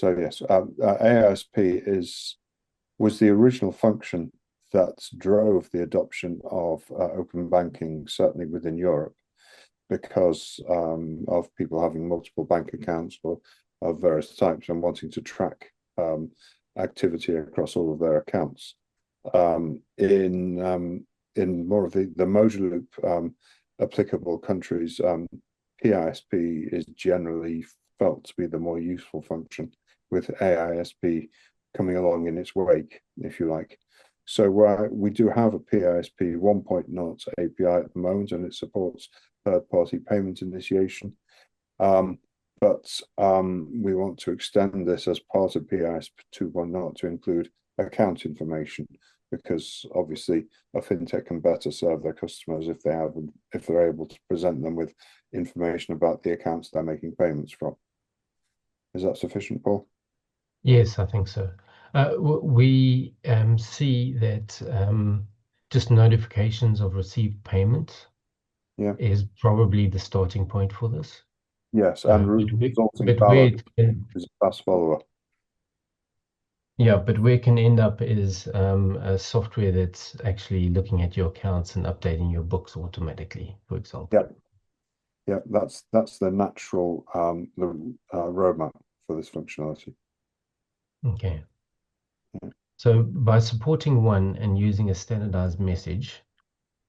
So yes, AISP was the original function that drove the adoption of open banking, certainly within Europe, because of people having multiple bank accounts or of various types and wanting to track activity across all of their accounts. In more of the Moja Loop applicable countries, PISP is generally felt to be the more useful function, with AISP coming along in its wake, if you like. So we do have a PISP 1.0 API at the moment, and it supports third-party payment initiation. But we want to extend this as part of PISP 2.0 to include account information, because obviously a fintech can better serve their customers if they're able to present them with information about the accounts they're making payments from. Is that sufficient, Paul? Yes, I think so. We see that just notifications of received payment Yeah. is probably the starting point for this. Yes, and resulting But where balance it can, is a fast follower. yeah, but where it can end up is a software that's actually looking at your accounts and updating your books automatically, for example. Yeah, yeah, that's the natural roadmap for this functionality. Okay. Yeah. So by supporting one and using a standardized message,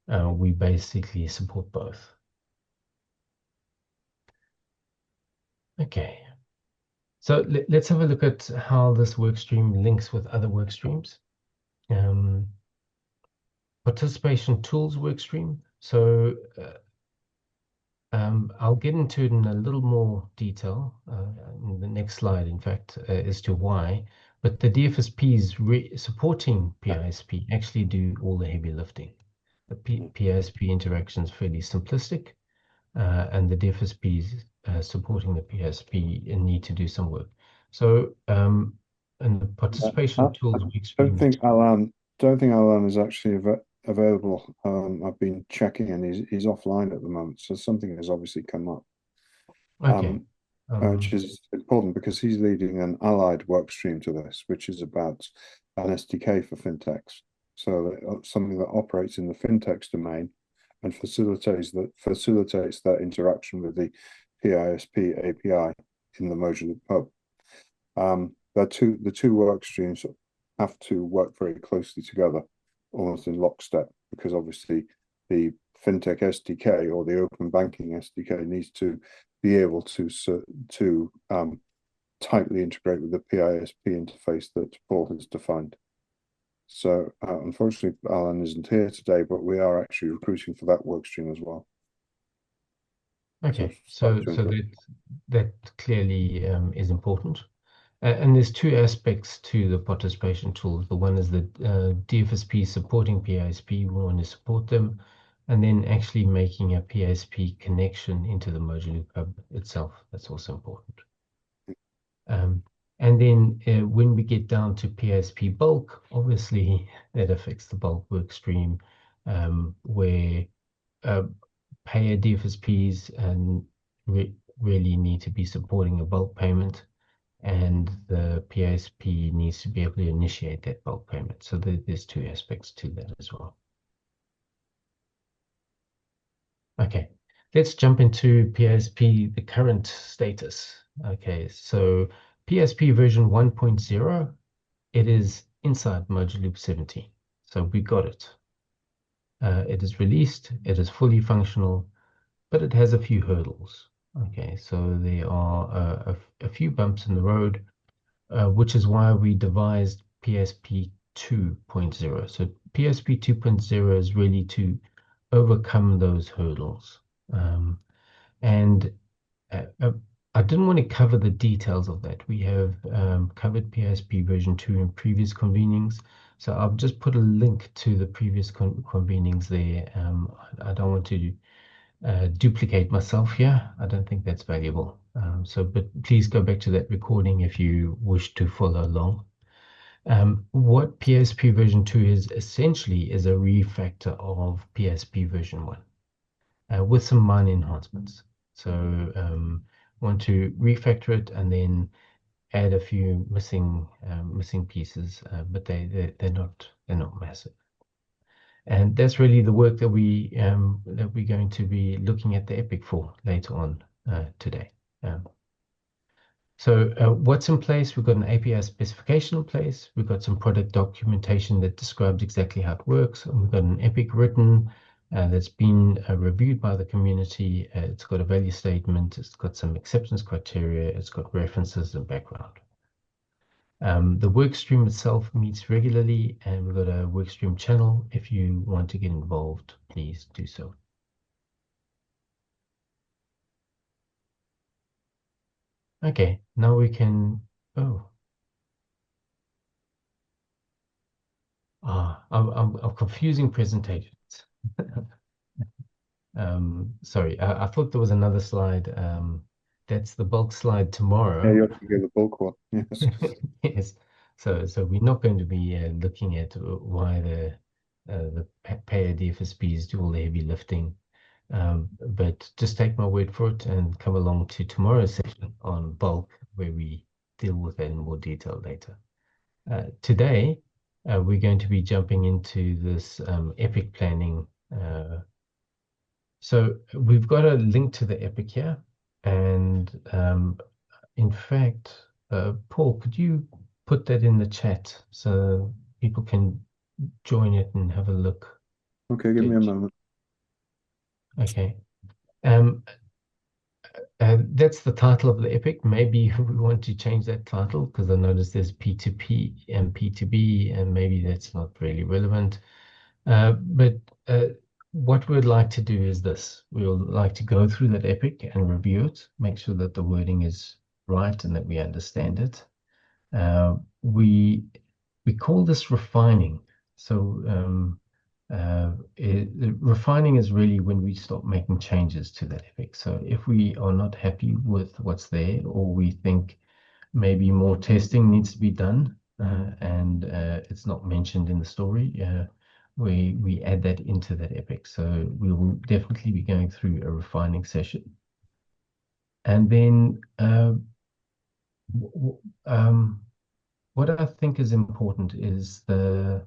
we basically support both. Okay. So let's have a look at how this work stream links with other work streams. Participation tools work stream. So I'll get into it in a little more detail in the next slide, in fact, as to why. But the DFSPs supporting PISP actually do all the heavy lifting. The PISP interaction is fairly simplistic, and the DFSPs supporting the PISP need to do some work. So, and the participation tools work don't stream. think Alan is actually available. I've been checking, and he's offline at the moment, so something has obviously come up. Okay. Which is important because he's leading an allied work stream to this, which is about an SDK for fintechs. So something that operates in the fintechs domain and facilitates that interaction with the PISP API in the Moja Loop hub. The two work streams have to work very closely together, almost in lockstep, because obviously the fintech SDK or the open banking SDK needs to be able to tightly integrate with the PISP interface that Paul has defined. So unfortunately, Alan isn't here today, but we are actually recruiting for that work stream as well. Okay, so that clearly is important. And there's two aspects to the participation tools. The one is the DFSP supporting PISP. We want to support them, and then actually making a PISP connection into the Moja Loop hub itself. That's also important. And then when we get down to PISP bulk, obviously that affects the bulk work stream, where payer DFSPs and really need to be supporting a bulk payment, and the PISP needs to be able to initiate that bulk payment. So there's two aspects to that as well. Okay, let's jump into PISP, the current status. Okay, so PISP version 1.0, it is inside Moja Loop 17. So we got it. It is released, it is fully functional, but it has a few hurdles. Okay, so there are a few bumps in the road, which is why we devised PISP 2.0. So PISP 2.0 is really to overcome those hurdles. And I didn't want to cover the details of that. We have covered PISP version 2 in previous convenings. So I'll just put a link to the previous convenings there. I don't want to duplicate myself here. I don't think that's valuable. But please go back to that recording if you wish to follow along. What PISP version 2 is essentially is a refactor of PISP version 1 with some minor enhancements. So want to refactor it and then add a few missing pieces, but they're not massive. And that's really the work that we're going to be looking at the epic for later on today. So what's in place? We've got an API specification in place. We've got some product documentation that describes exactly how it works. And we've got an epic written that's been reviewed by the community. It's got a value statement. It's got some acceptance criteria. It's got references and background. The workstream itself meets regularly, and we've got a workstream channel. If you want to get involved, please do so. Okay, now we can. Oh, I'm confusing presentations. Sorry, I thought there was another slide. That's the bulk slide Yeah, tomorrow. you have to give the bulk one. Yes. Yes. So we're not going to be looking at why the payer DFSPs do all the heavy lifting. But just take my word for it and come along to tomorrow's session on bulk, where we deal with that in more detail later. Today, we're going to be jumping into this epic planning. So we've got a link to the epic here. And in fact, Paul, could you put that in the chat so people can join it and have a look? Okay, give me a moment. Okay. Um, that's the title of the epic. Maybe we want to change that title because I noticed there's P2P and P2B, and maybe that's not really relevant. But what we'd like to do is this. We would like to go through that epic and review it, make sure that the wording is right and that we understand it. We call this refining. So refining is really when we start making changes to that epic. So if we are not happy with what's there, or we think maybe more testing needs to be done, and it's not mentioned in the story, we add that into that epic. So we will definitely be going through a refining session. And then what I think is important is the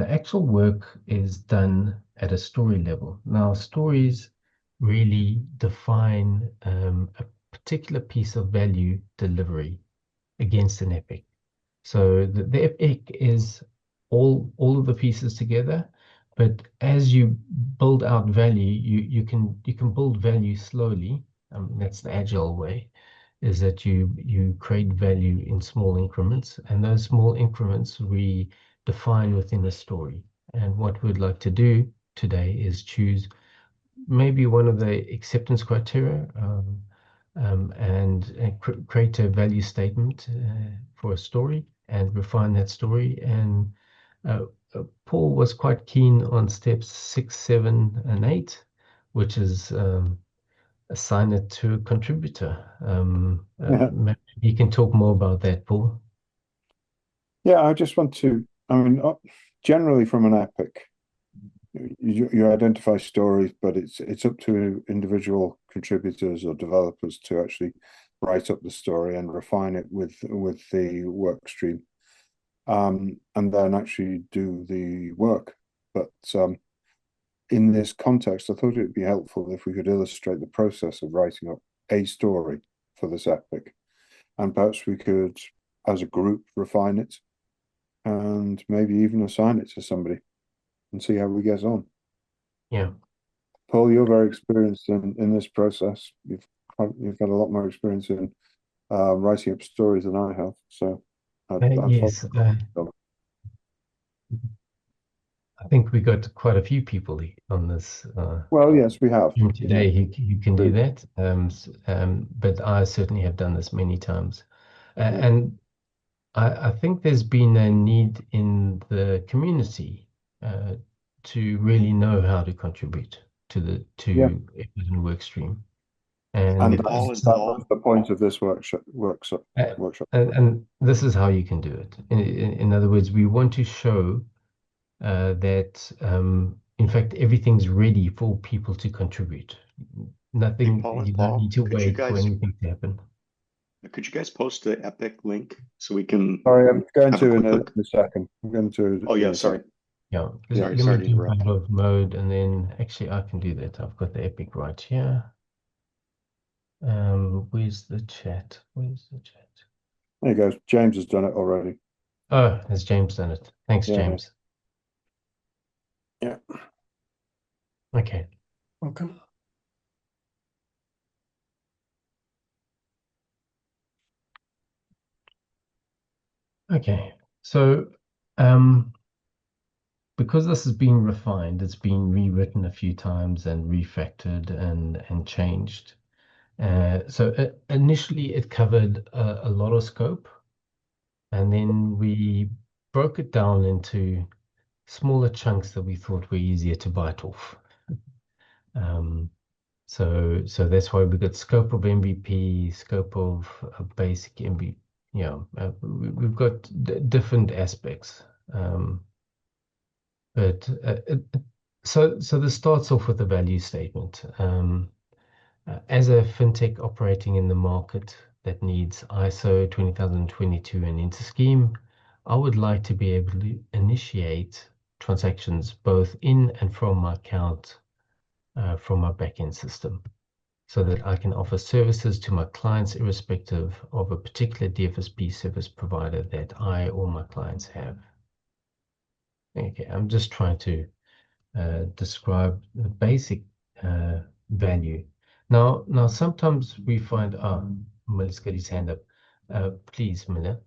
actual work is done at a story level. Now, stories really define a particular piece of value delivery against an epic. So the epic is all of the pieces together, but as you build out value, you can build value slowly. That's the agile way, is that you create value in small increments, and those small increments we define within a story. And what we'd like to do today is choose maybe one of the acceptance criteria, and create a value statement for a story and refine that story. And uh, Paul was quite keen on steps 6, 7, and 8, which is assign it to a contributor. Yeah. Maybe you can talk more about that, Paul. Yeah, I just want to, I mean, generally from an epic, you identify stories, but it's up to individual contributors or developers to actually write up the story and refine it with the work stream, and then actually do the work. But in this context, I thought it'd be helpful if we could illustrate the process of writing up a story for this epic, and perhaps we could, as a group, refine it and maybe even assign it to somebody and see how we get on. Yeah. Paul, you're very experienced in this process. You've had a lot more experience in writing up stories than I have. So I'd Yes. I think we got quite a few people on this well, yes, we have. team Yeah, today who can do that. But I certainly have done this many times. yeah, And I think there's been a need in the community to really know how to contribute to the yeah. to a work stream. And And that's the point of this uh, workshop. and this is how you can do it. In other words, we want to show that in fact everything's ready for people to contribute. Hey, Nothing, Paul and you don't Paul, need to could you wait for guys anything to happen. Could you guys post the Epic link so we can Sorry, I'm going have a to quick look? in a second. I'm going to Oh in yeah, a sorry. second. Yeah, Sorry, let sorry me to jump interrupt. out of mode and then actually I can do that. I've got the Epic right here. Where's the chat? Where's the chat? There you go. James has done it already. Oh, has James done it? Thanks, Yeah. James. Yeah. Okay. Welcome. Okay. So, because this has been refined, it's been rewritten a few times and refactored and changed. So initially it covered a lot of scope, and then we broke it down into smaller chunks that we thought were easier to bite off. So that's why we got scope of MVP, scope of a basic MVP. We've got different aspects. But so this starts off with a value statement. As a fintech operating in the market that needs ISO 20022 and Interscheme, I would like to be able to initiate transactions both in and from my account from my backend system, so that I can offer services to my clients irrespective of a particular DFSP service provider that I or my clients have. Okay, I'm just trying to describe the basic value. Now, sometimes we find, Miller's got his hand up. Please, Miller.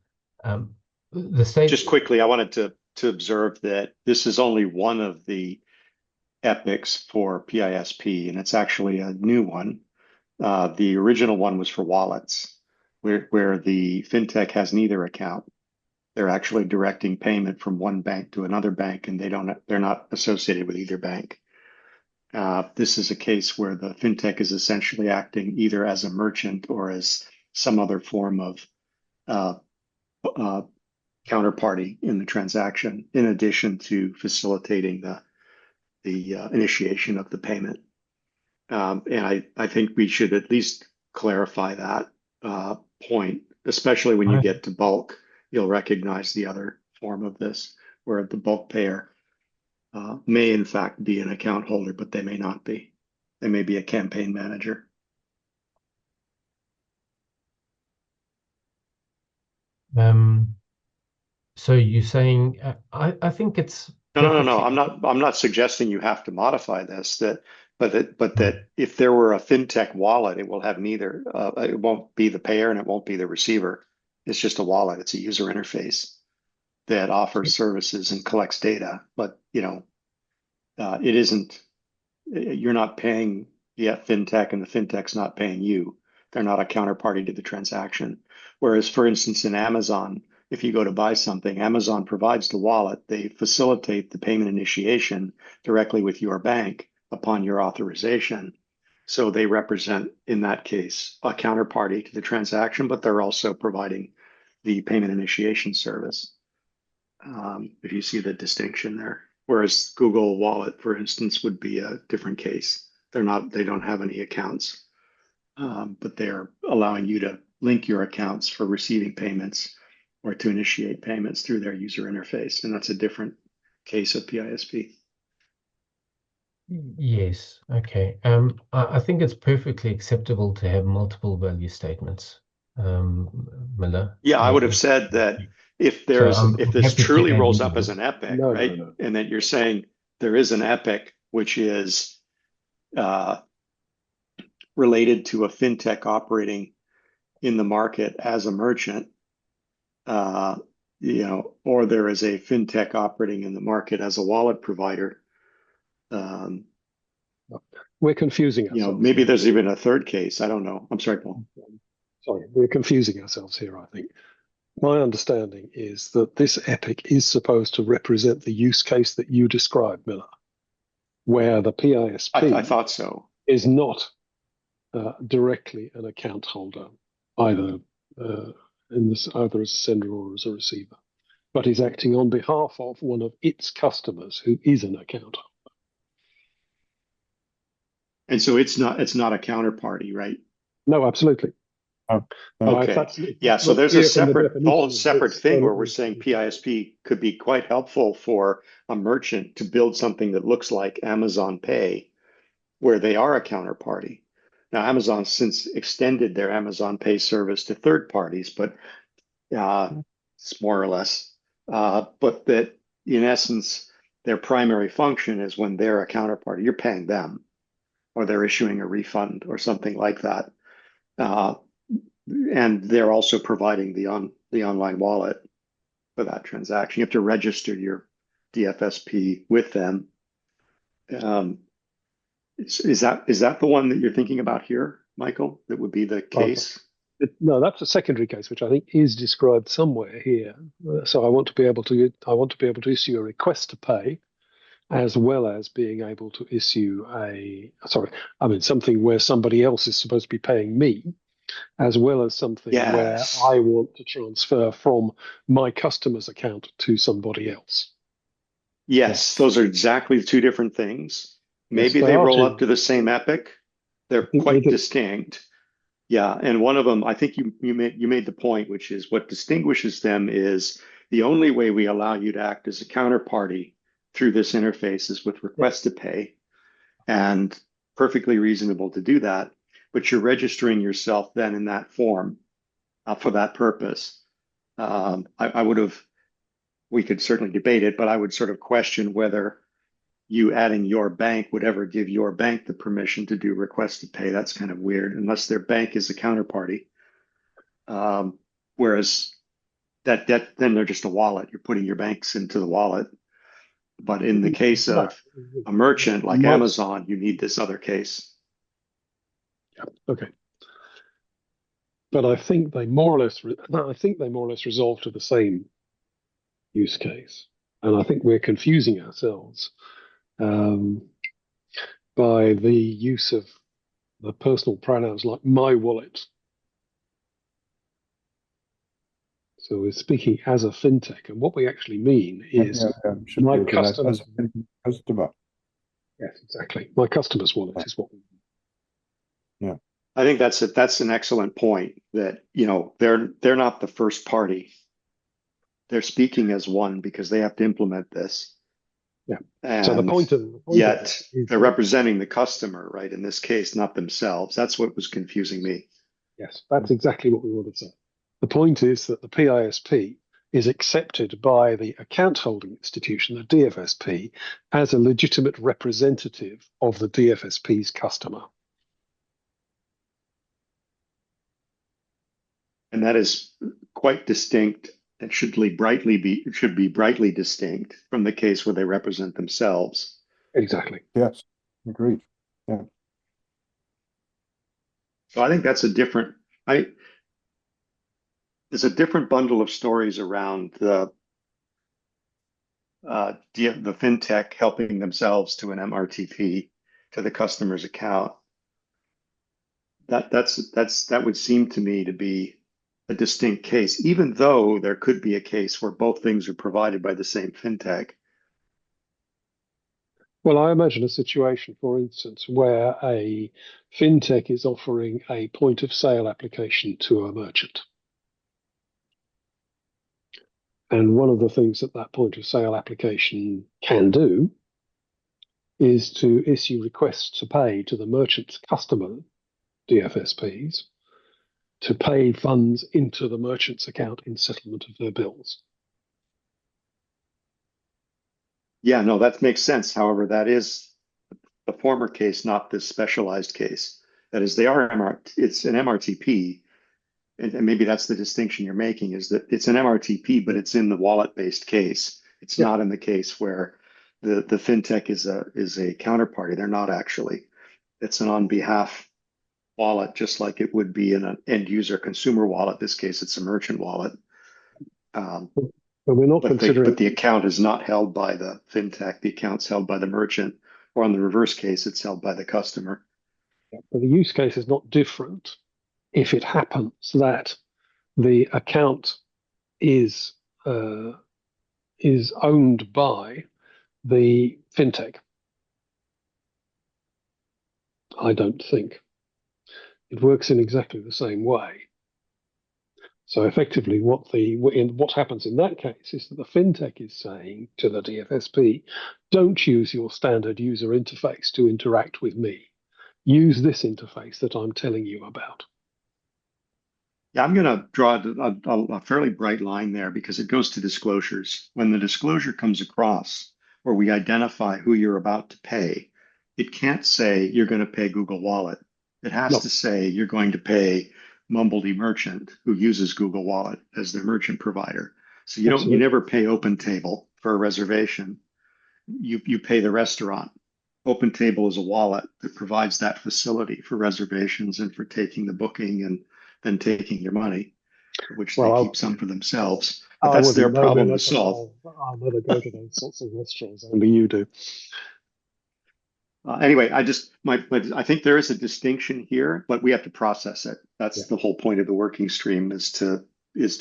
The state. Just quickly, I wanted to observe that this is only one of the epics for PISP, and it's actually a new one. The original one was for wallets, where the fintech has neither account. They're actually directing payment from one bank to another bank, and they're not associated with either bank. This is a case where the fintech is essentially acting either as a merchant or as some other form of uh, uh, counterparty in the transaction, in addition to facilitating the initiation of the payment. And I think we should at least clarify that point, especially when you get to bulk. You'll recognize the other form of this, where the bulk payer may in fact be an account holder, but they may not be. They may be a campaign manager. So you're saying, I think it's No. perfectly. I'm not suggesting you have to modify this. That if there were a fintech wallet, it will have neither. It won't be the payer and it won't be the receiver. It's just a wallet. It's a user interface that offers services and collects data. But it isn't. You're not paying the fintech, and the fintech's not paying you. They're not a counterparty to the transaction. Whereas, for instance, in Amazon, if you go to buy something, Amazon provides the wallet. They facilitate the payment initiation directly with your bank upon your authorization. So they represent, in that case, a counterparty to the transaction, but they're also providing the payment initiation service. If you see the distinction there. Whereas Google Wallet, for instance, would be a different case. They don't have any accounts, but they're allowing you to link your accounts for receiving payments or to initiate payments through their user interface. And that's a different case of PISP. Yes. Okay. I think it's perfectly acceptable to have multiple value statements, Miller. Yeah, I would have said that if So if I'm this happy to truly add rolls up as more. an epic, No, right? no, no. And that you're saying there is an epic which is uh, related to a fintech operating in the market as a merchant, uh, or there is a fintech operating in the market as a wallet provider. Um, We're confusing ourselves Maybe here. there's even a third case. I don't know. I'm sorry, Paul. Sorry, we're confusing ourselves here, I think. My understanding is that this epic is supposed to represent the use case that you described, Miller, where the PISP I thought so. is not directly an account holder, either either as a sender or as a receiver, but is acting on behalf of one of its customers who is an account holder. And so it's not a counterparty, right? No, absolutely. Oh, If Okay. that's if Yeah. that's So not there's a clear from the separate, whole definition of separate this, thing then where it we're needs to saying be. PISP could be quite helpful for a merchant to build something that looks like Amazon Pay, where they are a counterparty. Now, Amazon since extended their Amazon Pay service to third parties, but it's more or less. But that in essence, their primary function is when they're a counterparty, you're paying them, or they're issuing a refund or something like that. Uh, and they're also providing the online wallet for that transaction. You have to register your DFSP with them. Um, is that the one that you're thinking about here, Michael? That would be the case? No, that's a secondary case, which I think is described somewhere here. So I want to be able to issue a request to pay, as well as being able to issue something where somebody else is supposed to be paying me, as well as something where Yes. I want to transfer from my customer's account to somebody else. Yes, those are exactly two different things. Yes, Maybe they they are roll two. up to the same epic. I They're think they quite do. distinct. Yeah, and one of them, I think you made the point, which is what distinguishes them is the only way we allow you to act as a counterparty through this interface is with Yeah. request to pay, and perfectly reasonable to do that. But you're registering yourself then in that form for that purpose. I would have, we could certainly debate it, but I would sort of question whether you adding your bank would ever give your bank the permission to do request to pay. That's kind of weird, unless their bank is a counterparty. Whereas that then they're just a wallet. You're putting your banks into the wallet. But in the case No. of a merchant like My- Amazon, you need this other case. yeah, okay. But I think they more or less resolve to the same use case, and I think we're confusing ourselves um, by the use of the personal pronouns like my wallet. So we're speaking as a fintech, and what we actually mean is should my be looking at customer's. as a customer. Yes, exactly. My customer's wallet is what we mean. Yeah. I think that's an excellent point that, they're not the first party. They're speaking as one because they have to implement this. Yeah. So And the point of yet is they're representing the customer, right? In this case, not themselves. That's what was confusing me. yes, that's exactly what we want to say. The point is that the PISP is accepted by the account holding institution, the DFSP, as a legitimate representative of the DFSP's customer. And that is quite distinct and should be brightly distinct from the case where they represent themselves. Exactly. Yes, agreed. Yeah. So I think there's a different bundle of stories around the fintech helping themselves to an MRTP to the customer's account. That would seem to me to be a distinct case, even though there could be a case where both things are provided by the same fintech. Well, I imagine a situation, for instance, where a fintech is offering a point of sale application to a merchant. And one of the things that that point of sale application can do is to issue requests to pay to the merchant's customer DFSPs to pay funds into the merchant's account in settlement of their bills. Yeah, no, that makes sense. However, that is the former case, not this specialized case. That is, it's an MRTP, and maybe that's the distinction you're making, is that it's an MRTP, but it's in the wallet-based case. It's not in the case where the fintech is a counterparty. They're not actually. It's an on behalf wallet, just like it would be in an end user consumer wallet. In this case, it's a merchant wallet. But we're not But considering. the account is not held by the fintech. The account's held by the merchant, or on the reverse case, it's held by the customer. But the use case is not different if it happens that the account is owned by the fintech. I don't think it works in exactly the same way. So effectively, what happens in that case is that the fintech is saying to the DFSP, don't use your standard user interface to interact with me. Use this interface that I'm telling you about. Yeah, I'm going to draw a fairly bright line there because it goes to disclosures. When the disclosure comes across where we identify who you're about to pay, it can't say you're going to pay Google Wallet. It has No, to say you're going to pay Mumbledy Merchant, who uses Google Wallet as their merchant provider. So you absolutely. never pay OpenTable for a reservation. You pay the restaurant. OpenTable is a wallet that provides that facility for reservations and for taking the booking and then taking your money, which they keep Well, some for themselves. But I that's their wouldn't know, problem Bill, to because solve. I never go to those sorts of restaurants. Only you do. Anyway, I think there is a distinction here, but we have to process it. Yeah. That's the whole point of the working stream is to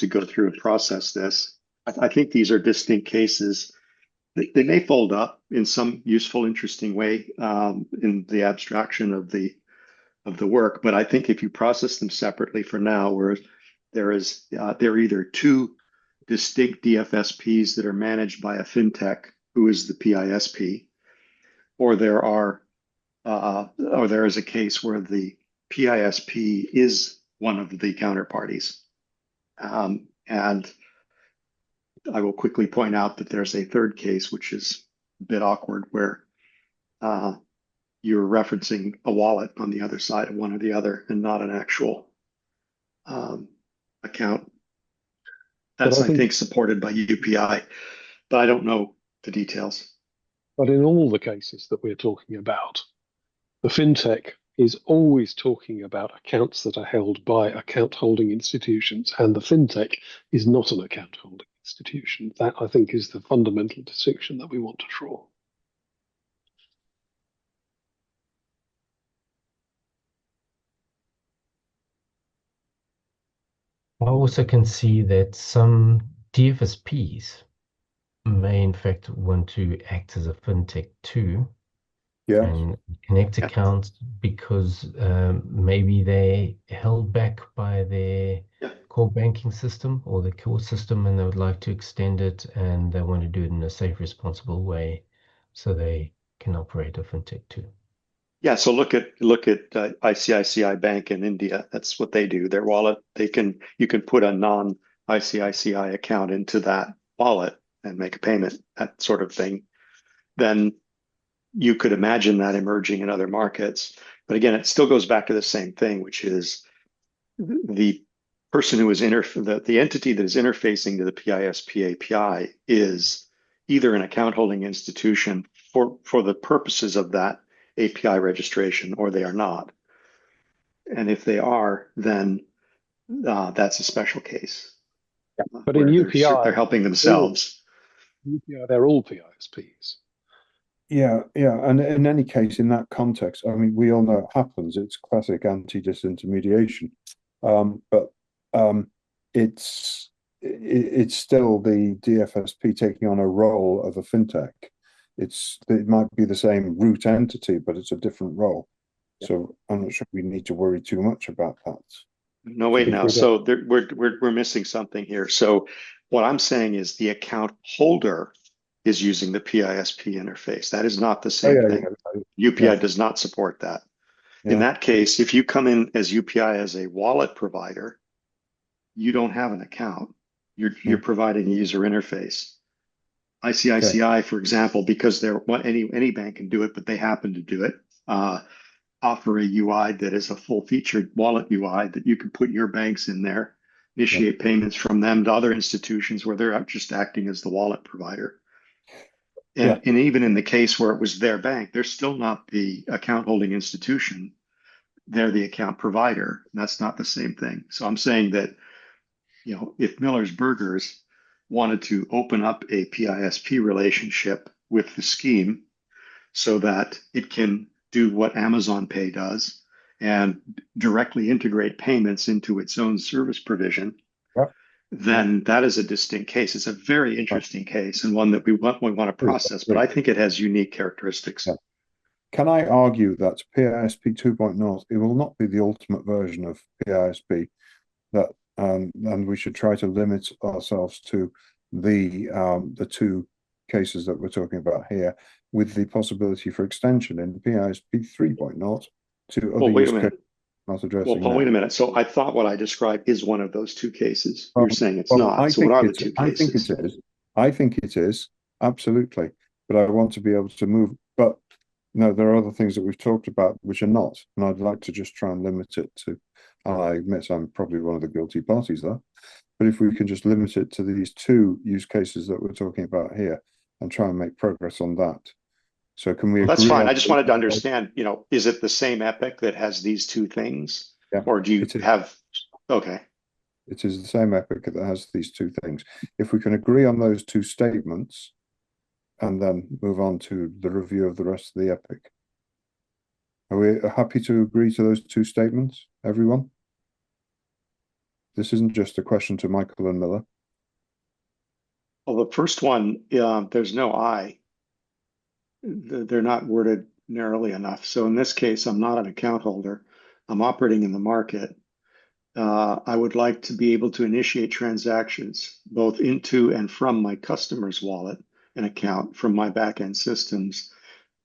go through and process this. I think these are distinct cases. They may fold up in some useful, interesting way in the abstraction of the work, but I think if you process them separately for now, where there are either two distinct DFSPs that are managed by a fintech who is the PISP, or there is a case where the PISP is one of the counterparties. And I will quickly point out that there's a third case, which is a bit awkward, where you're referencing a wallet on the other side of one or the other and not an actual account. That's, I think, supported by UPI, but I don't know the details. But in all the cases that we're talking about, the fintech is always talking about accounts that are held by account holding institutions, and the fintech is not an account holding institution. That, I think, is the fundamental distinction that we want to draw. I also can see that some DFSPs may in fact want to act as a fintech too Yes. and connect Yeah. accounts because maybe they held back by their Yeah. core banking system or the core system and they would like to extend it and they want to do it in a safe, responsible way so they can operate a fintech too. Yeah, so look at ICICI Bank in India. That's what they do. Their wallet, you can put a non-ICICI account into that wallet and make a payment, that sort of thing. Then you could imagine that emerging in other markets. But again, it still goes back to the same thing, which is the person who is the entity that is interfacing to the PISP API is either an account holding institution for the purposes of that API registration, or they are not. And if they are, then that's a special case. But in UPI, they're helping themselves. UPI, they're all PISPs. Yeah, and in any case, in that context, I mean, we all know it happens. It's classic anti-disintermediation, but it's still the DFSP taking on a role of a fintech. It might be the same root entity, but it's a different role. So I'm not sure we need to worry too much about that. No, wait now. So we're missing something here. So what I'm saying is the account holder is using the PISP interface. That is not the same thing. UPI does not support that. In that case, if you come in as UPI as a wallet provider, you don't have an account. You're providing a user interface. ICICI, for example, because any bank can do it, but they happen to do it, offer a UI that is a full-featured wallet UI that you can put your banks in there, initiate payments from them to other institutions where they're just acting as the wallet provider. And even in the case where it was their bank, they're still not the account holding institution. They're the account provider. That's not the same thing. So I'm saying that, if Miller's Burgers wanted to open up a PISP relationship with the scheme so that it can do what Amazon Pay does and directly integrate payments into its own service provision, then that is a distinct case. It's a very interesting case and one that we want to process, but I think it has unique characteristics. Can I argue that PISP 2.0, it will not be the ultimate version of PISP, that and we should try to limit ourselves to the two cases that we're talking about here, with the possibility for extension in PISP 3.0 to other Well, wait use a minute. cases not Well, addressing Paul, now. wait a minute. So I thought what I described is one of those two cases. You're saying it's Well, not. So what are the two I think cases? it is. I think it is, absolutely. But I want to be able to move. But no, there are other things that we've talked about which are not. And I'd like to just try and limit it to, and I admit I'm probably one of the guilty parties there. But if we can just limit it to these two use cases that we're talking about here and try and make progress on that. So can we Well, that's agree fine. on? I just wanted to understand, is it the same epic that has these two things? Yeah, Or do you it is. have, okay. It is the same epic that has these two things. If we can agree on those two statements and then move on to the review of the rest of the epic. Are we happy to agree to those two statements, everyone? This isn't just a question to Michael and Miller. Well, the first one, there's no I. They're not worded narrowly enough. So in this case, I'm not an account holder. I'm operating in the market. I would like to be able to initiate transactions both into and from my customer's wallet and account from my backend systems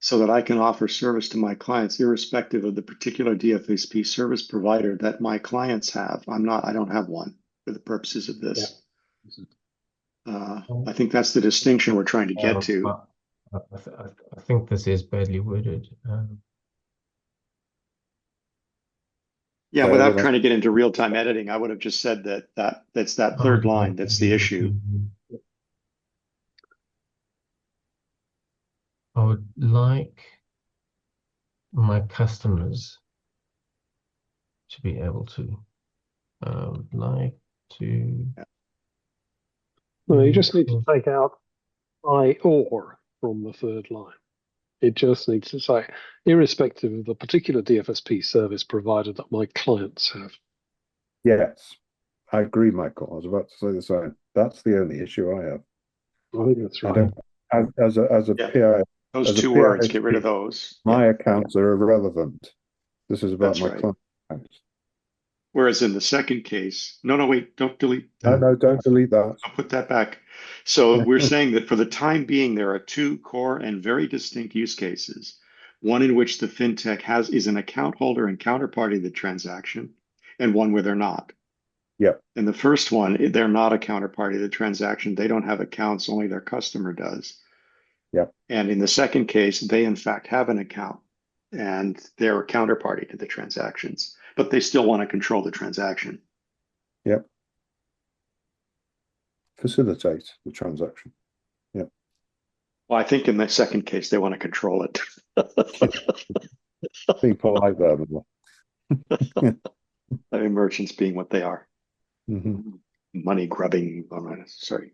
so that I can offer service to my clients irrespective of the particular DFSP service provider that my clients have. I don't have one for the purposes of this. I think that's the distinction we're trying to get to. I think this is badly worded. Yeah, without trying to get into real-time editing, I would have just said that's that third line that's the issue. I would like my customers to be able to. I would like to. No, you just need to take out I or from the third line. It just needs to say, irrespective of the particular DFSP service provider that my clients have. Yes, I agree, Michael. I was about to say the same. That's the only issue I have. I think that's I right. don't, as a Yeah. PI, Those as a two words, PISP, get rid of those. my Yeah. accounts are irrelevant. This is about That's my right. client accounts. Whereas in the second case, no, wait, don't delete. No, don't delete that. I'll put that back. So we're saying that for the time being, there are two core and very distinct use cases. One in which the fintech is an account holder and counterparty to the transaction, and one where they're not. Yep. In the first one, they're not a counterparty to the transaction. They don't have accounts, only their customer does. Yep. And in the second case, they in fact have an account and they're a counterparty to the transactions, but they still want to control the transaction. Yep. Facilitate the transaction. Yep. Well, I think in the second case, they want to control it. Being polite there, I mean, merchants being what they are. Mm-hmm. Money grubbing. Sorry.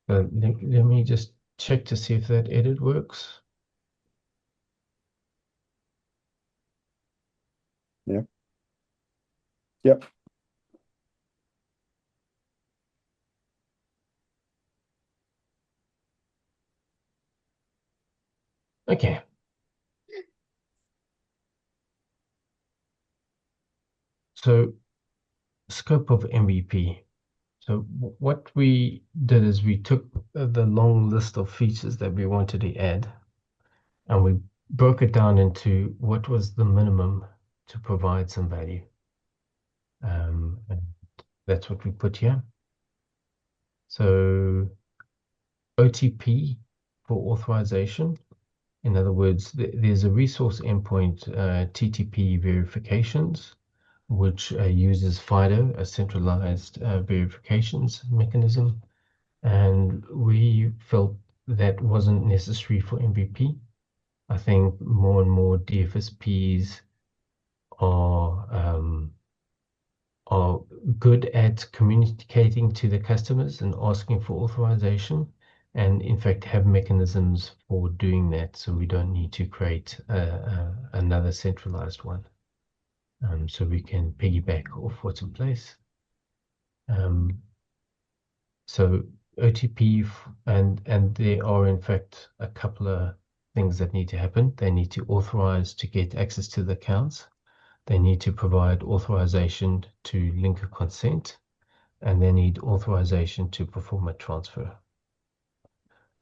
Let me just check to see if that edit works. Yeah. Yep. Okay. So, scope of MVP. So what we did is we took the long list of features that we wanted to add, and we broke it down into what was the minimum to provide some value. And that's what we put here. So OTP for authorization. In other words, there's a resource endpoint, TTP verifications, which uses FIDO, a centralized verifications mechanism. And we felt that wasn't necessary for MVP. I think more and more DFSPs are good at communicating to the customers and asking for authorization, and in fact have mechanisms for doing that, so we don't need to create another centralized one. So we can piggyback off what's in place. So OTP, and there are in fact a couple of things that need to happen. They need to authorize to get access to the accounts. they need to provide authorization to link a consent, and they need authorization to perform a transfer.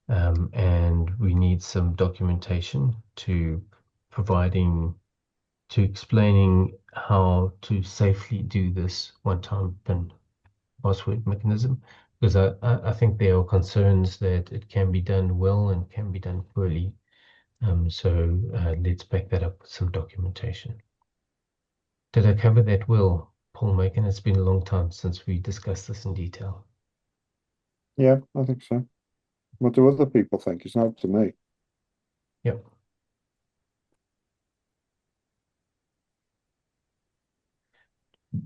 And we need some documentation to explaining how to safely do this one-time PIN password mechanism, because I think there are concerns that it can be done well and can be done poorly. So let's back that up with some documentation. Did I cover that well, Paul Macon? It's been a long time since we discussed this in detail. Yeah, I think so. What do other people think? It's not up to me. Yep.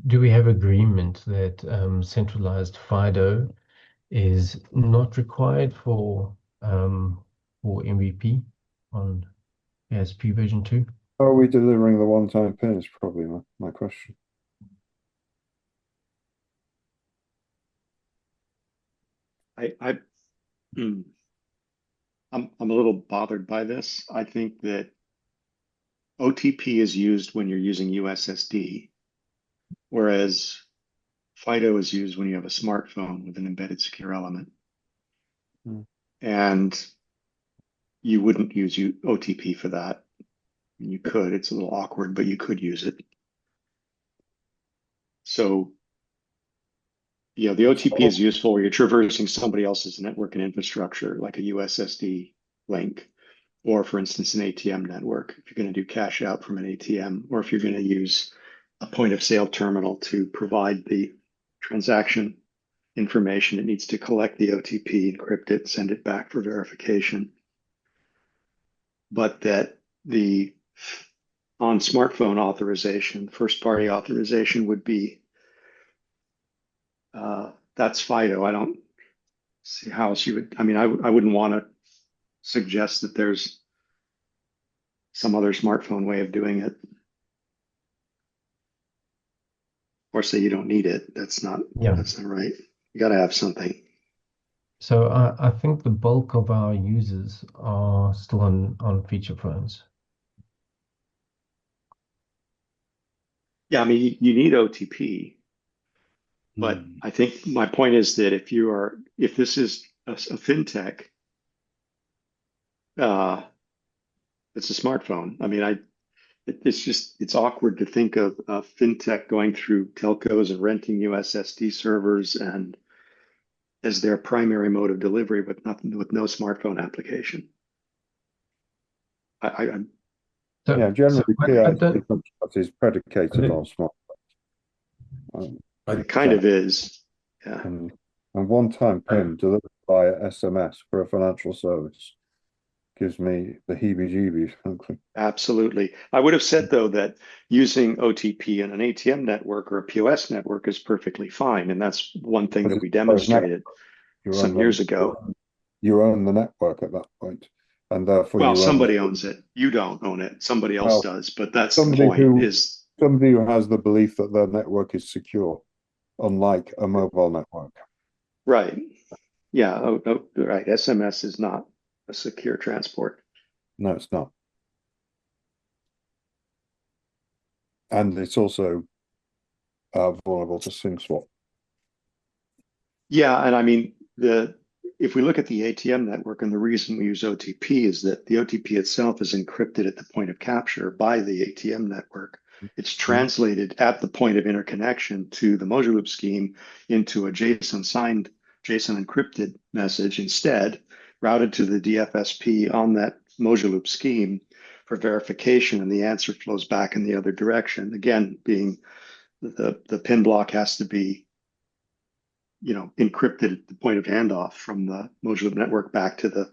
Do we have agreement that centralized FIDO is not required for MVP on PISP version 2? Are we delivering the one-time PIN is probably my question. I'm a little bothered by this. I think that OTP is used when you're using USSD, whereas FIDO is used when you have a smartphone with an embedded secure element. And you wouldn't use OTP for that. You could, it's a little awkward, but you could use it. So, the OTP is useful where you're traversing somebody else's network and infrastructure, like a USSD link, or for instance, an ATM network. If you're going to do cash out from an ATM, or if you're going to use a point of sale terminal to provide the transaction information, it needs to collect the OTP, encrypt it, send it back for verification. But that the on smartphone authorization, first party authorization would be that's FIDO. I don't see how else you would. I mean, I wouldn't want to suggest that there's some other smartphone way of doing it, or say you don't need it. That's not right. You got to have something. So I think the bulk of our users are still on feature phones. Yeah, I mean, you need OTP, but I think my point is that if this is a fintech, it's a smartphone. I mean, it's awkward to think of fintech going through telcos and renting USSD servers and as their primary mode of delivery, but with no smartphone application. Generally, PISP is predicated on smartphones. It kind of is, yeah. And one-time PIN delivered via SMS for a financial service gives me the heebie-jeebies, frankly. Absolutely. I would have said, though, that using OTP in an ATM network or a POS network is perfectly fine. And that's one thing that we demonstrated some years ago. You own the network at that point, and therefore well, somebody owns it. You don't own it. Somebody else does. But that's the point. Is somebody who has the belief that their network is secure, unlike a mobile network. Right. Yeah. Right. SMS is not a secure transport. No, it's not. And it's also vulnerable to SIM swap. Yeah, and I mean if we look at the ATM network, and the reason we use OTP is that the OTP itself is encrypted at the point of capture by the ATM network. It's translated at the point of interconnection to the Mojo Loop scheme into a JSON encrypted message instead, routed to the DFSP on that Mojo Loop scheme for verification, and the answer flows back in the other direction. Again, being the PIN block has to be encrypted at the point of handoff from the Mojo Loop network back to the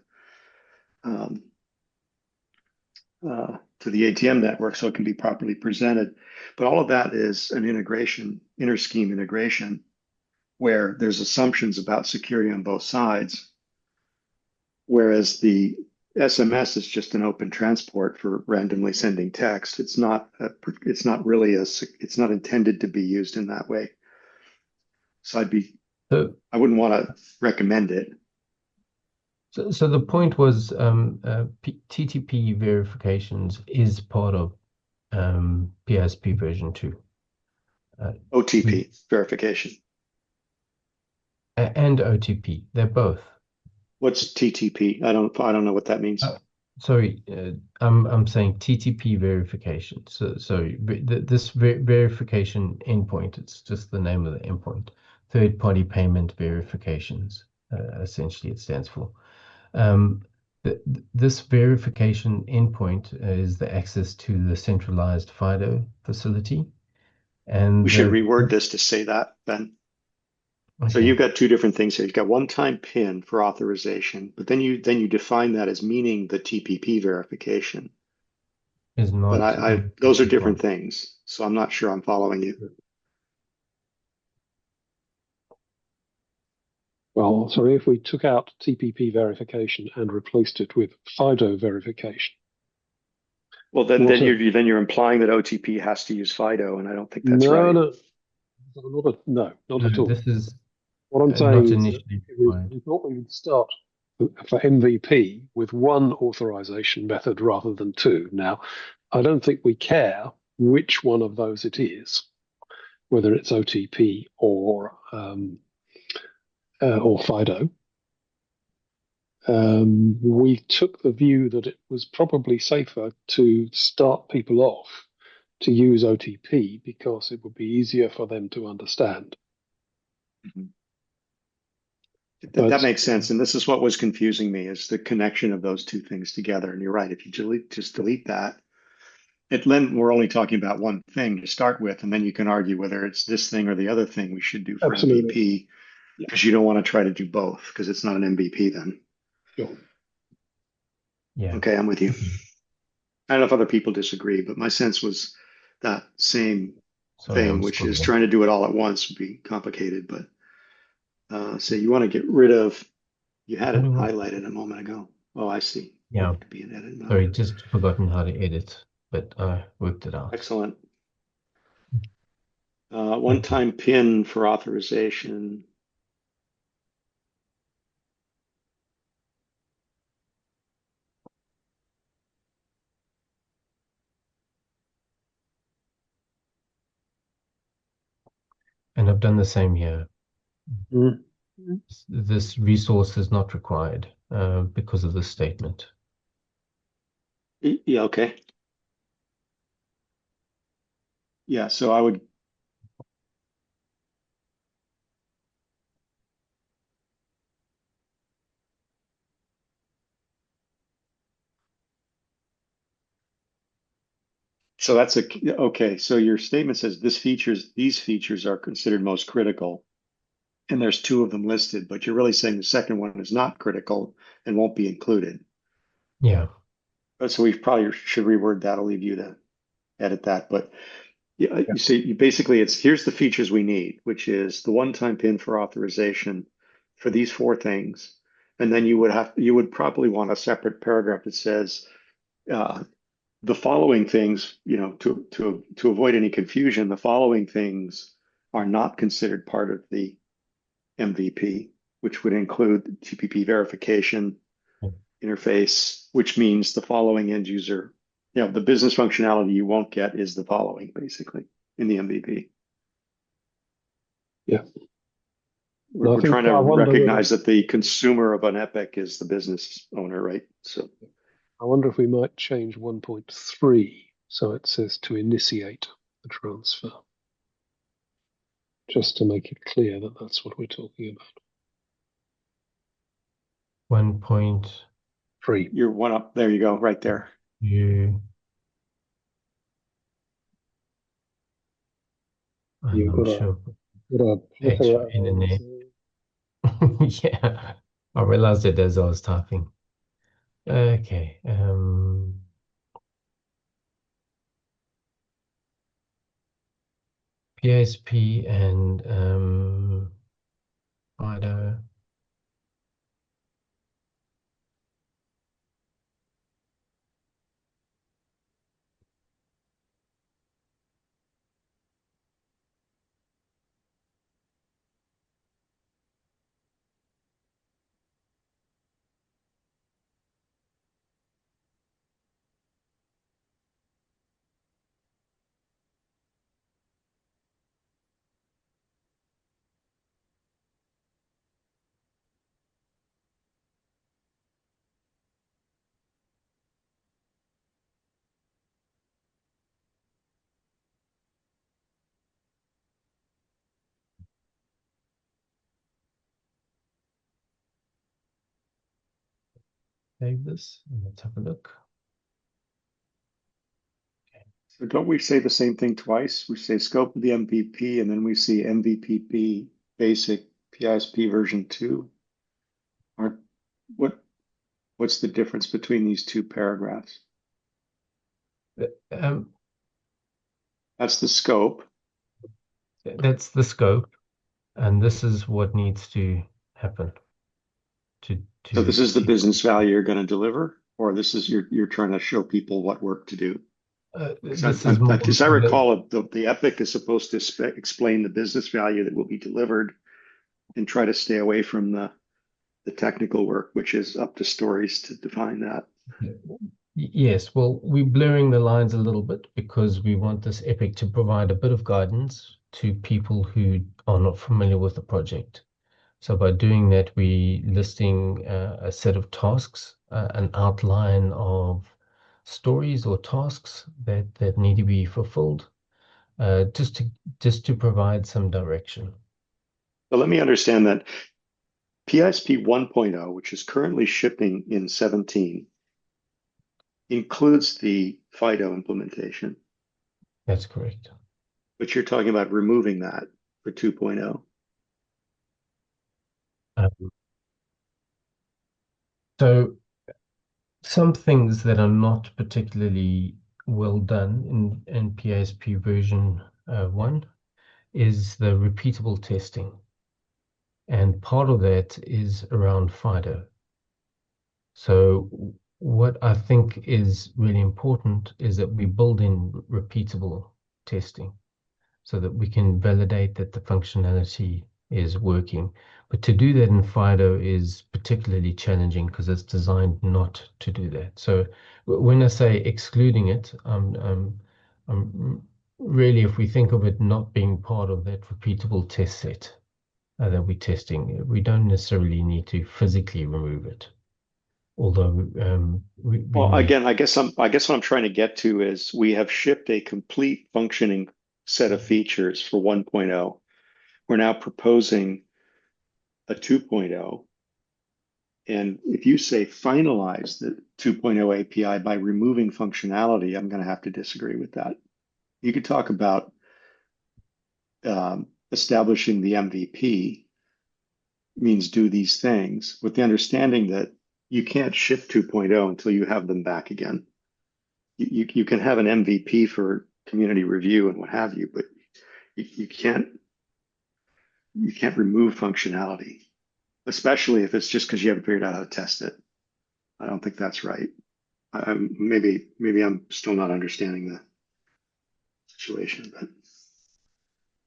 ATM network, so it can be properly presented. But all of that is an integration, inter-scheme integration, where there's assumptions about security on both sides, whereas the SMS is just an open transport for randomly sending text. It's not intended to be used in that way. So I wouldn't want to recommend it. So the point was TTP verifications is part of PISP version 2. OTP verification. And OTP. They're both. What's TTP? I don't know what that means. Sorry, I'm saying TTP verification. So this verification endpoint, it's just the name of the endpoint. Third-party payment verifications, essentially it stands for. This verification endpoint is the access to the centralized FIDO facility. And we should reword this to say that, Ben. Okay. So you've got two different things here. You've got one-time PIN for authorization, but then you define that as meaning the TPP verification. Is not. But those are different things. So I'm not sure I'm following you. Well, sorry, if we took out TPP verification and replaced it with FIDO verification. Well, then you're implying that OTP has to use FIDO, and I don't think that's right. No, not at all. This is what I'm saying is that we thought we would start for MVP with one authorization method rather than two. Now, I don't think we care which one of those it is, whether it's OTP or FIDO. We took the view that it was probably safer to start people off to use OTP because it would be easier for them to understand. Mm-hmm. That makes sense. And this is what was confusing me, is the connection of those two things together. And you're right. If you delete that, we're only talking about one thing to start with. And then you can argue whether it's this thing or the other thing we should do for MVP, because you don't want to try to do both because it's not an MVP then. Sure. Yeah. Okay, I'm with you. I don't know if other people disagree, but my sense was that same thing, which is trying to do it all at once would be complicated. But so you want to get rid of, you had it highlighted a moment ago. Oh, I see. Yeah. To be an edit mode. Sorry, just forgotten how to edit, but I worked it out. Excellent. One-time PIN for authorization. And I've done the same here. Mm-hmm. This resource is not required because of this statement. Yeah, okay. Yeah, so I would. So that's okay. So your statement says these features are considered most critical, and there's two of them listed, but you're really saying the second one is not critical and won't be included. Yeah. So we probably should reword that. I'll leave you to edit that. But yeah, you see, basically here's the features we need, which is the one-time PIN for authorization for these four things. And then you would probably want a separate paragraph that says the following things, to avoid any confusion, the following things are not considered part of the MVP, which would include TPP verification interface, which means the following end user, the business functionality you won't get is the following, basically, in the MVP. Yeah. We're trying to recognize that the consumer of an epic is the business owner, right? So I wonder if we might change 1.3 so it says to initiate the transfer, just to make it clear that that's what we're talking about. 1.3. You're one up. There you go, right there. I'm not sure. Yeah, I realized it as I was typing. Okay. PISP and FIDO. save this and let's have a look. So don't we say the same thing twice? We say scope of the MVP, and then we see MVPP basic PISP version 2. Or what's the difference between these two paragraphs? Um, That's the scope. that's the scope, and this is what needs to happen So this is the to business value you're going to deliver, or this is you're trying to show people what work to do. this is more As I recall, the epic is supposed to explain the business value that will be delivered and try to stay away from the technical work, which is up to stories to define that. Yes, well, we're blurring the lines a little bit because we want this epic to provide a bit of guidance to people who are not familiar with the project. So by doing that, we listing a set of tasks, an outline of stories or tasks that need to be fulfilled, just to provide some direction. But let me understand that PISP 1.0, which is currently shipping in 17, includes the FIDO implementation, That's correct. but you're talking about removing that for 2.0. So some things that are not particularly well done in PISP version 1 is the repeatable testing. And part of that is around FIDO. So what I think is really important is that we build in repeatable testing so that we can validate that the functionality is working. But to do that in FIDO is particularly challenging because it's designed not to do that. So when I say excluding it, really, if we think of it not being part of that repeatable test set that we're testing, we don't necessarily need to physically remove it. Although Well, again, I guess what I'm trying to get to is we have shipped a complete functioning set of features for 1.0. We're now proposing a 2.0. And if you say finalize the 2.0 API by removing functionality, I'm going to have to disagree with that. You could talk about establishing the MVP means do these things with the understanding that you can't ship 2.0 until you have them back again. You can have an MVP for community review and what have you, but you can't remove functionality, especially if it's just because you haven't figured out how to test it. I don't think that's right. Maybe I'm still not understanding the situation, but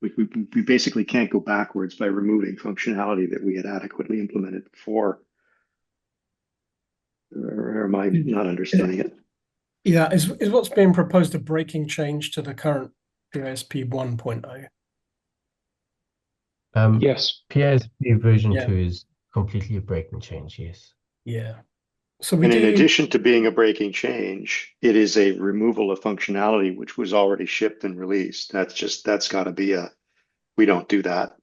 we basically can't go backwards by removing functionality that we had adequately implemented before. Or am I not understanding it? Yeah, is what's being proposed a breaking change to the current PISP 1.0? Yes. PISP version Yeah. 2 is completely a breaking change, yes. Yeah. So we And do. in addition to being a breaking change, it is a removal of functionality which was already shipped and released. That's got to be we don't do that.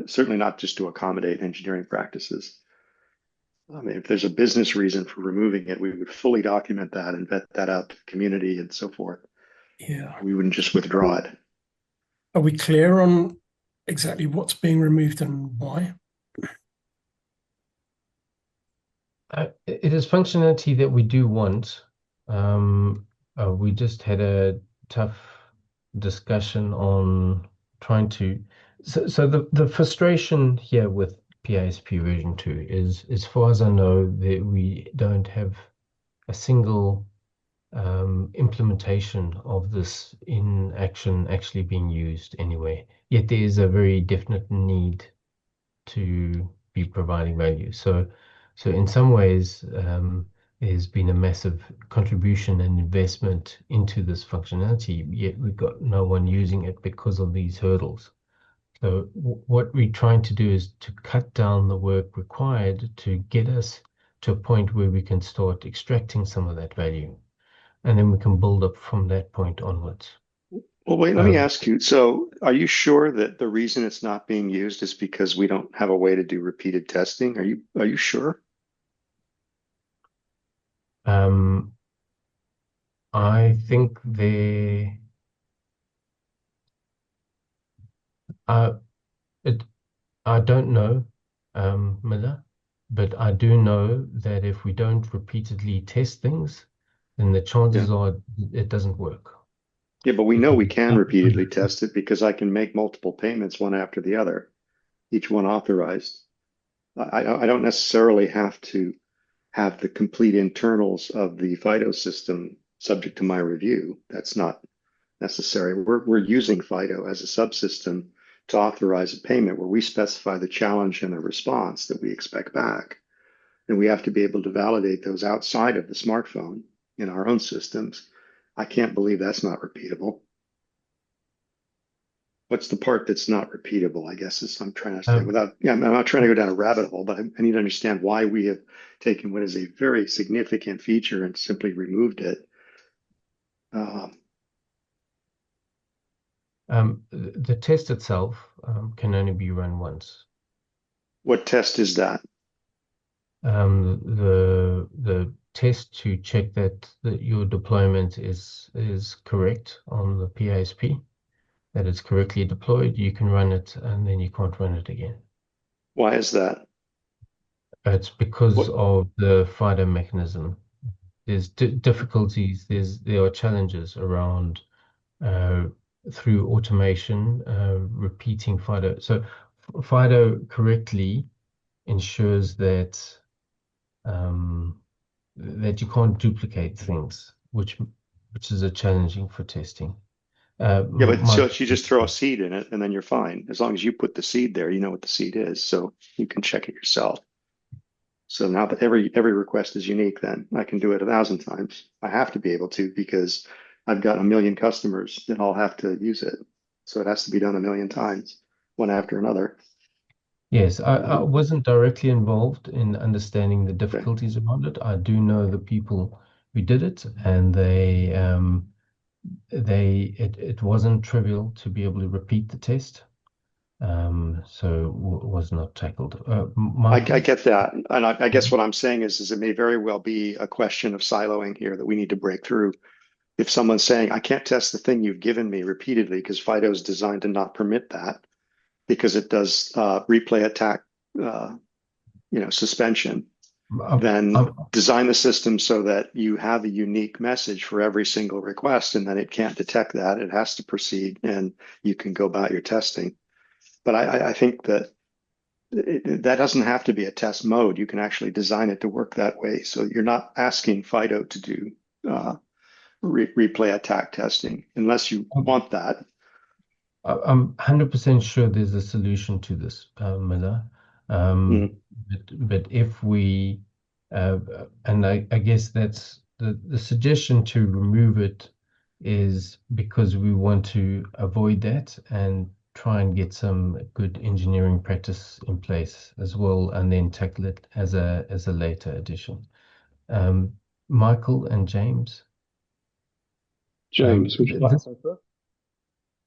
Certainly not just to accommodate engineering practices. I mean, if there's a business reason for removing it, we would fully document that and vet that out to the community and so forth. Yeah. We wouldn't just withdraw it. Are we clear on exactly what's being removed and why? It is functionality that we do want. We just had a tough discussion on trying to. So the frustration here with PISP version 2 is, as far as I know, that we don't have a single implementation of this in action actually being used anyway. Yet there is a very definite need to be providing value. So in some ways, there's been a massive contribution and investment into this functionality, yet we've got no one using it because of these hurdles. So what we're trying to do is to cut down the work required to get us to a point where we can start extracting some of that value. And then we can build up from that point onwards. Well, wait, let me Um, ask you. So, are you sure that the reason it's not being used is because we don't have a way to do repeated testing? Are you sure? um, I think uh, it, I don't know, Miller, but I do know that if we don't repeatedly test things, then the Yeah. chances are it doesn't work. Yeah, but we know Because we can repeatedly test it because I can make multiple payments one after the other, each one authorized. I don't necessarily have to have the complete internals of the FIDO system subject to my review. That's not necessary. We're using FIDO as a subsystem to authorize a payment where we specify the challenge and the response that we expect back. And we have to be able to validate those outside of the smartphone in our own systems. I can't believe that's not repeatable. What's the part that's not repeatable, I guess, is I'm trying to say um, without, yeah, I'm not trying to go down a rabbit hole, but I need to understand why we have taken what is a very significant feature and simply removed it. Um, the test itself can only be run once. what test is that? The test to check that your deployment is correct on the PISP, that it's correctly deployed, you can run it and then you can't run it again. Why is that? It's because What? of the FIDO mechanism. There's difficulties, there are challenges around uh, through automation, repeating FIDO. So FIDO correctly ensures um, that you can't duplicate things, which is a challenging for testing. Yeah, but My so you just throw a seed in it and then you're fine. As long as you put the seed there, you know what the seed is, so you can check it yourself. So now that every request is unique, then I can do it 1,000 times. I have to be able to because I've got a million customers that all have to use it. So it has to be done a million times, one after another. Yes, I Um, wasn't directly involved in understanding the okay. difficulties around it. I do know the people who did it, and it wasn't trivial to be able to repeat the test. So was not tackled. I Michael? get that. And I guess what I'm saying is it may very well be a question of siloing here that we need to break through. If someone's saying, I can't test the thing you've given me repeatedly because FIDO is designed to not permit that because it does replay attack, uh, suspension, then I'm, design the system so that you have a unique message for every single request, and then it can't detect that. It has to proceed, and you can go about your testing. But I think that that doesn't have to be a test mode. You can actually design it to work that way. So you're not asking FIDO to do replay attack testing unless you want that. I'm 100% sure there's a solution to this, Miller. Mm. But if we, and I guess that's the suggestion to remove it is because we want to avoid that and try and get some good engineering practice in place as well, and then tackle it as a later addition. Michael and James, James, would you like this to say first?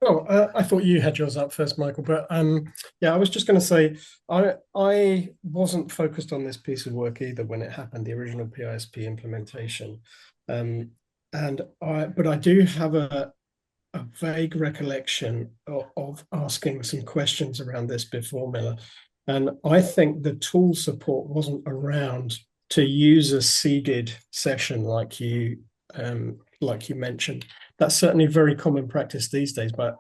Oh, I thought you had yours up first, Michael. But yeah, I was just going to say I wasn't focused on this piece of work either when it happened, the original PISP implementation, um, but I do have a vague recollection of asking some questions around this before, Miller, and I think the tool support wasn't around to use a seeded session like you mentioned. That's certainly very common practice these days. But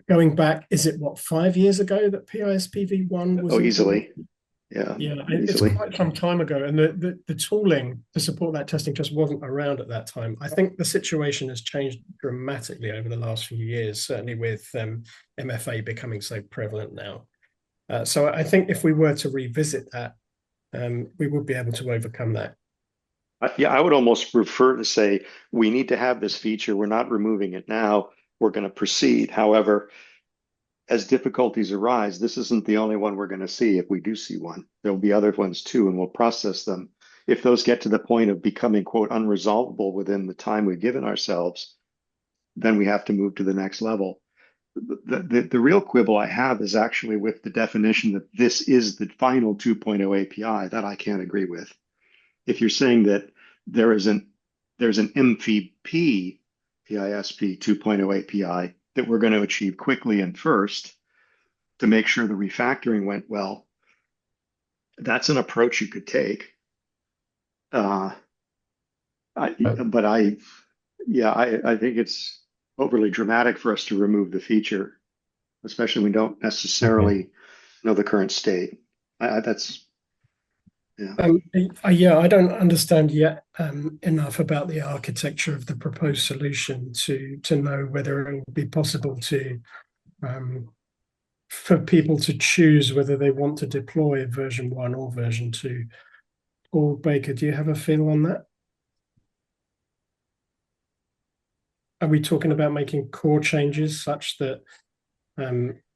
going back, is it what 5 years ago that PISPv1 was Oh, implemented? easily. Yeah, Yeah, it's easily. quite some time ago, and the tooling to support that testing just wasn't around at that time. I think the situation has changed dramatically over the last few years, certainly with MFA becoming so prevalent now. So I think if we were to revisit that, we would be able to overcome that. Yeah, I would almost prefer to say we need to have this feature. We're not removing it now. We're going to proceed. However, as difficulties arise, this isn't the only one we're going to see. If we do see one, there'll be other ones too, and we'll process them. If those get to the point of becoming, quote, unresolvable within the time we've given ourselves, then we have to move to the next level. The real quibble I have is actually with the definition that this is the final 2.0 API. That I can't agree with. If you're saying that there is there's an MVP PISP 2.0 API that we're going to achieve quickly and first to make sure the refactoring went well, that's an approach you could take. Uh, but I think it's overly dramatic for us to remove the feature, especially when we don't Okay. necessarily know the current state. That's yeah. Yeah, I don't understand yet enough about the architecture of the proposed solution to know whether it will be possible to for people to choose whether they want to deploy version 1 or version 2. Or Baker, do you have a feel on that? Are we talking about making core changes such that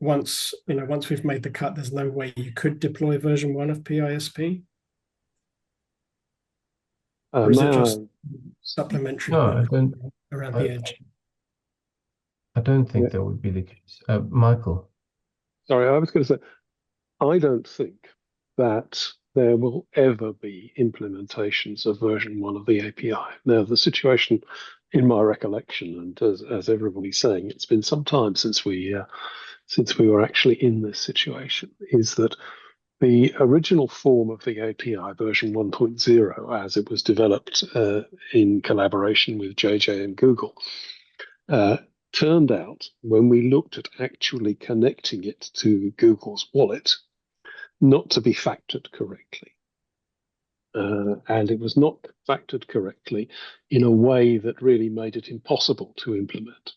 once we've made the cut, there's no way you could deploy version 1 of PISP? Or is it just supplementary No, I work don't. around the edge? I don't think Yeah. that would be the case. Michael. Sorry, I was going to say, I don't think that there will ever be implementations of version 1 of the API. Now, the situation, in my recollection, and as everybody's saying, it's been some time since we were actually in this situation, is that the original form of the API, version 1.0, as it was developed in collaboration with JJ and Google, turned out, when we looked at actually connecting it to Google's wallet, not to be factored correctly. And it was not factored correctly in a way that really made it impossible to implement.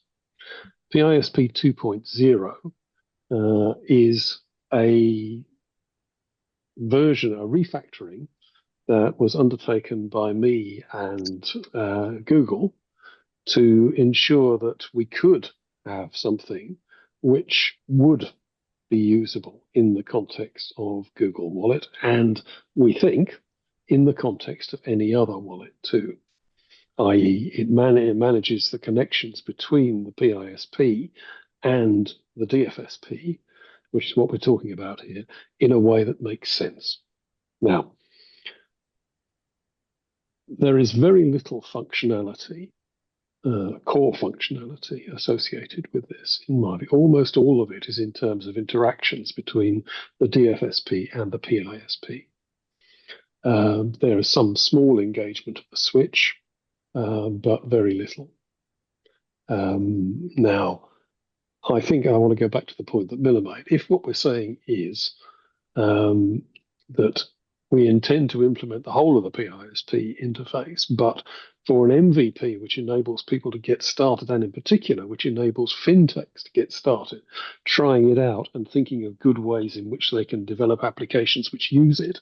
PISP 2.0 is a version, a refactoring that was undertaken by me and Google to ensure that we could have something which would be usable in the context of Google Wallet, and we think in the context of any other wallet too, i.e. it manages the connections between the PISP and the DFSP, which is what we're talking about here, in a way that makes sense. Now, there is very little functionality, core functionality associated with this. In my view, almost all of it is in terms of interactions between the DFSP and the PISP. There is some small engagement of the switch, but very little. Now, I think I want to go back to the point that Miller made. If what we're saying is that we intend to implement the whole of the PISP interface, but for an MVP which enables people to get started, and in particular, which enables fintechs to get started, trying it out and thinking of good ways in which they can develop applications which use it,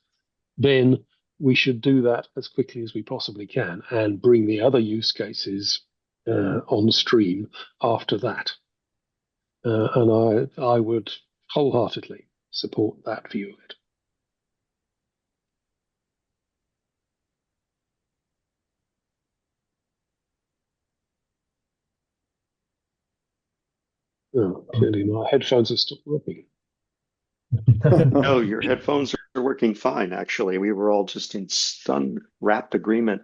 then we should do that as quickly as we possibly can and bring the other use cases on stream after that. And I would wholeheartedly support that view of it. Oh, clearly my headphones are still working. No, your headphones are working fine, actually. We were all just in stunned, rapt agreement.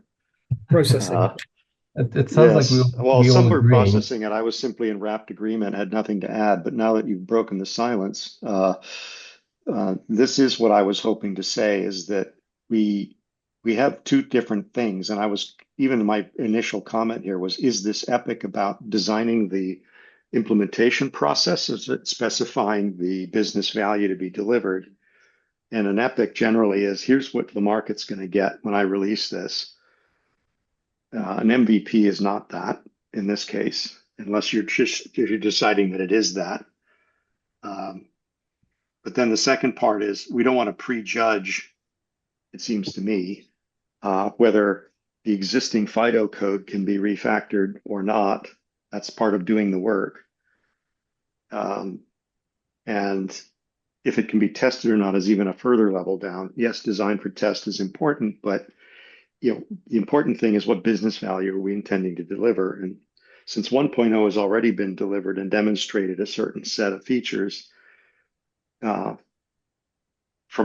Processing. It sounds like Yes. Well, we some all were agree. processing it. I was simply in rapt agreement, had nothing to add. But now that you've broken the silence, this is what I was hoping to say, is that we have two different things. And I was, even my initial comment here was, is this epic about designing the implementation process? Is it specifying the business value to be delivered? And an epic generally is, here's what the market's going to get when I release this. An MVP is not that in this case, unless you're deciding that it is that. But then the second part is, we don't want to prejudge, it seems to me, whether the existing FIDO code can be refactored or not. That's part of doing the work. And if it can be tested or not is even a further level down. Yes, design for test is important, but the important thing is, what business value are we intending to deliver? And since 1.0 has already been delivered and demonstrated a certain set of features, from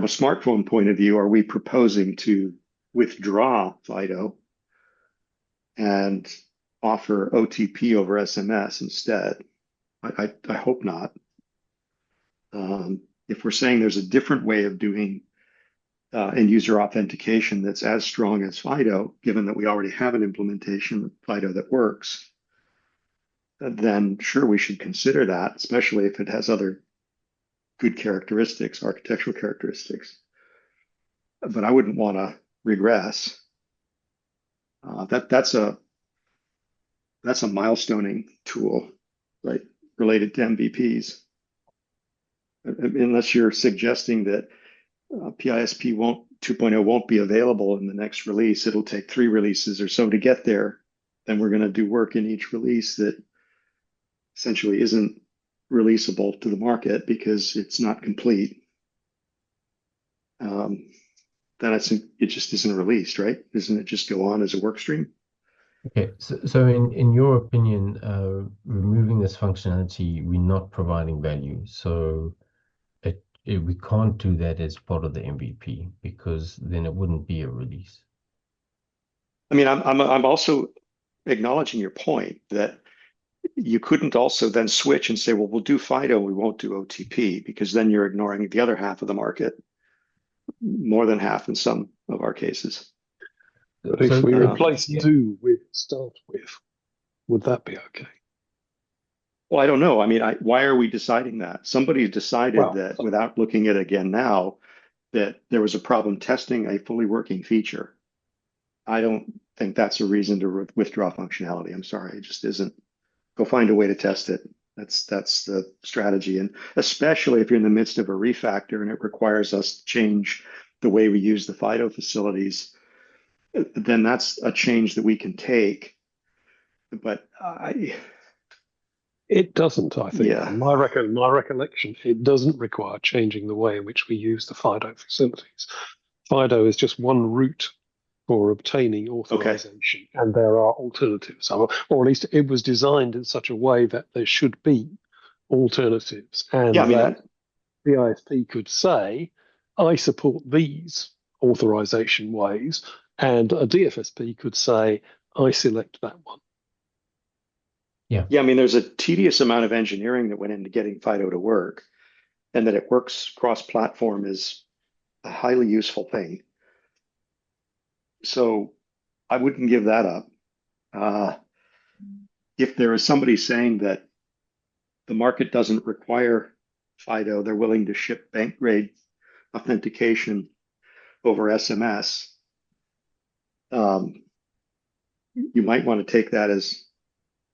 a smartphone point of view, are we proposing to withdraw FIDO and offer OTP over SMS instead? I hope not. If we're saying there's a different way of doing end user authentication that's as strong as FIDO, given that we already have an implementation of FIDO that works, then sure, we should consider that, especially if it has other good characteristics, architectural characteristics. But I wouldn't want to regress. That's a milestoning tool, right, related to MVPs. Unless you're suggesting that PISP 2.0 won't be available in the next release, it'll take 3 releases or so to get there. Then we're going to do work in each release that essentially isn't releasable to the market because it's not complete. Then it just isn't released, right? Doesn't it just go on as a work stream? Okay, so in your opinion, removing this functionality, we're not providing value. So we can't do that as part of the MVP because then it wouldn't be a release. I mean, I'm also acknowledging your point that you couldn't also then switch and say, well, we'll do FIDO, we won't do OTP, because then you're ignoring the other half of the market, more than half in some of our cases. But if we replace yeah. do with start with, would that be okay? Well, I don't know. I mean, why are we deciding that? Somebody decided that without looking at it again now, that there was a problem testing a fully working feature. I don't think that's a reason to withdraw functionality. I'm sorry, it just isn't. Go find a way to test it. That's the strategy. And especially if you're in the midst of a refactor and it requires us to change the way we use the FIDO facilities, then that's a change that we can take. But it doesn't, I think. Yeah. My recollection, it doesn't require changing the way in which we use the FIDO facilities. FIDO is just one route for obtaining authorization, and there are alternatives, or at least it was designed in such a way that there should be alternatives, and that the ISP could say, I support these authorization ways, and a DFSP could say, I select that one. Yeah, I mean, there's a tedious amount of engineering that went into getting FIDO to work, and that it works cross-platform is a highly useful thing. So I wouldn't give that up. If there is somebody saying that the market doesn't require FIDO, they're willing to ship bank grade authentication over SMS, you might want to take that as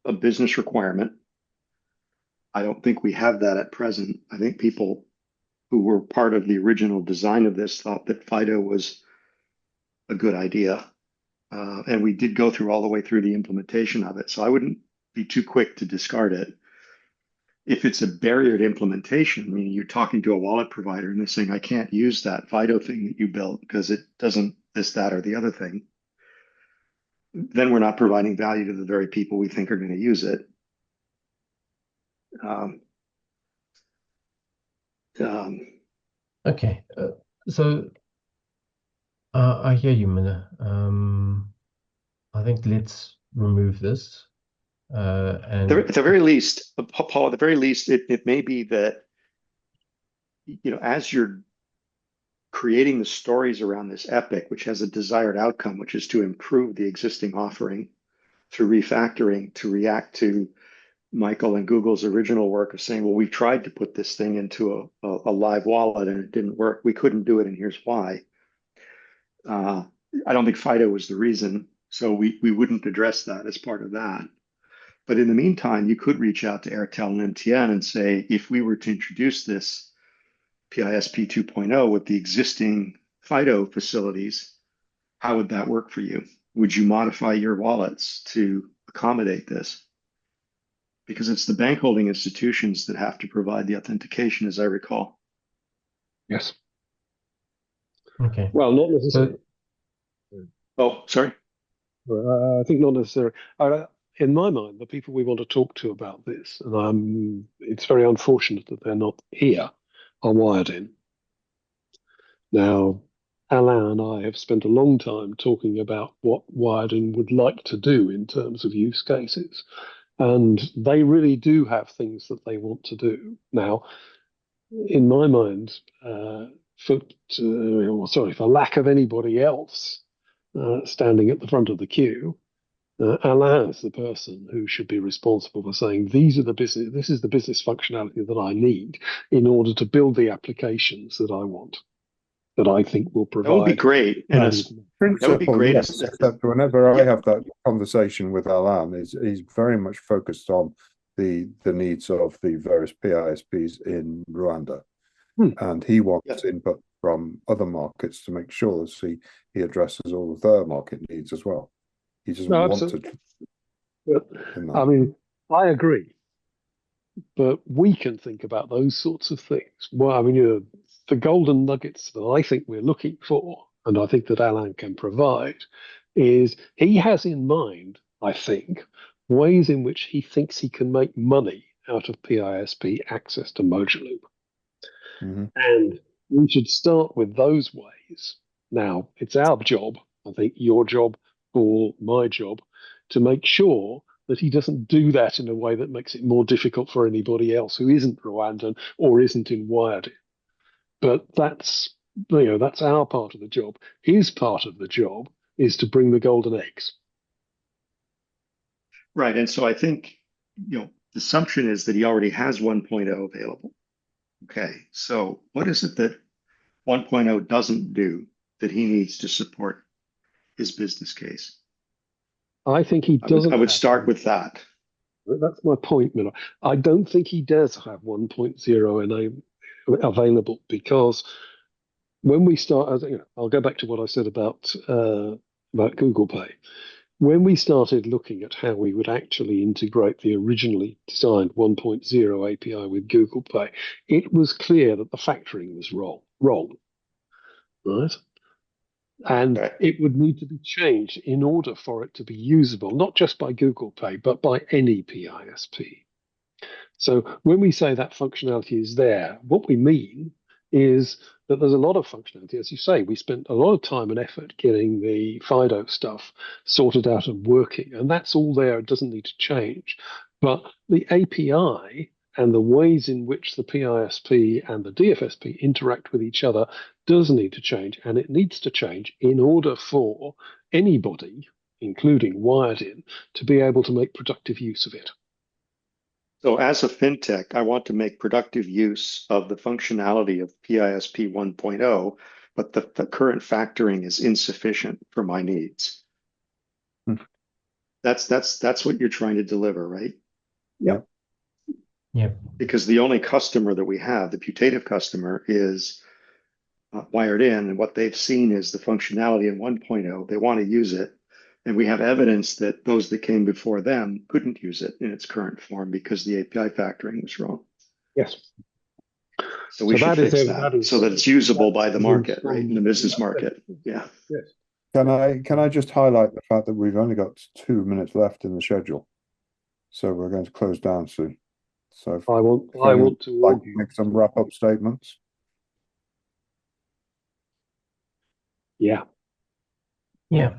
a business requirement. I don't think we have that at present. I think people who were part of the original design of this thought that FIDO was a good idea. And we did go through all the way through the implementation of it. So I wouldn't be too quick to discard it. If it's a barrier to implementation, meaning you're talking to a wallet provider and they're saying, I can't use that FIDO thing that you built because it doesn't this, that, or the other thing, then we're not providing value to the very people we think are going to use it. Okay, so I hear you, Mina. I think let's remove this. And at the very least, Paul, at the very least, it may be that, as you're creating the stories around this epic, which has a desired outcome, which is to improve the existing offering through refactoring to react to Michael and Google's original work of saying, well, we tried to put this thing into a live wallet and it didn't work. We couldn't do it, and here's why. I don't think FIDO was the reason, so we wouldn't address that as part of that. But in the meantime, you could reach out to Airtel and MTN and say, if we were to introduce this PISP 2.0 with the existing FIDO facilities, how would that work for you? Would you modify your wallets to accommodate this? Because it's the bank holding institutions that have to provide the authentication, as I recall. Yes. Okay. Well, not necessarily. Oh, sorry. I think not necessarily. in my mind, the people we want to talk to about this, and it's very unfortunate that they're not here, are wired in. Now, Alain and I have spent a long time talking about what Wiredin would like to do in terms of use cases. And they really do have things that they want to do. Now, in my mind, for lack of anybody else standing at the front of the queue, Alain is the person who should be responsible for saying, this is the business functionality that I need in order to build the applications that I want, that I think will provide. That would be great. And that would be great. Yes, except whenever I have that conversation with Alain, he's very much focused on the needs of the various PISPs in Rwanda. And he wants input from other markets to make sure that he addresses all of their market needs as well. He doesn't want to. But, I mean, I agree. But we can think about those sorts of things. Well, I mean, the golden nuggets that I think we're looking for, and I think that Alain can provide, is he has in mind, I think, ways in which he thinks he can make money out of PISP access to Mojaloop. And we should start with those ways. Now, it's our job, I think your job or my job, to make sure that he doesn't do that in a way that makes it more difficult for anybody else who isn't Rwandan or isn't in Wiredin. But that's our part of the job. His part of the job is to bring the golden eggs. Right. And so I think, the assumption is that he already has 1.0 available. Okay. So what is it that 1.0 doesn't do that he needs to support his business case? I think he doesn't. I would start with that. That's my point, Miller. I don't think he does have 1.0 available, because when we start, I'll go back to what I said about Google Pay. When we started looking at how we would actually integrate the originally designed 1.0 API with Google Pay, it was clear that the factoring was wrong, right? And it would need to be changed in order for it to be usable, not just by Google Pay, but by any PISP. So when we say that functionality is there, what we mean is that there's a lot of functionality. As you say, we spent a lot of time and effort getting the FIDO stuff sorted out and working, and that's all there. It doesn't need to change. But the API and the ways in which the PISP and the DFSP interact with each other does need to change, and it needs to change in order for anybody, including Wiredin, to be able to make productive use of it. So as a fintech, I want to make productive use of the functionality of PISP 1.0, but the current factoring is insufficient for my needs. That's what you're trying to deliver, right? Yep. Yeah. Because the only customer that we have, the putative customer, is wired in, and what they've seen is the functionality in 1.0. They want to use it. And we have evidence that those that came before them couldn't use it in its current form because the API factoring was wrong. Yes. So we should fix that so that it's usable by the market, right? In the business market. Yeah. Yes. Can I just highlight the fact that we've only got 2 minutes left in the schedule, so we're going to close down soon. So I want to make some wrap up statements. Yeah. Yeah.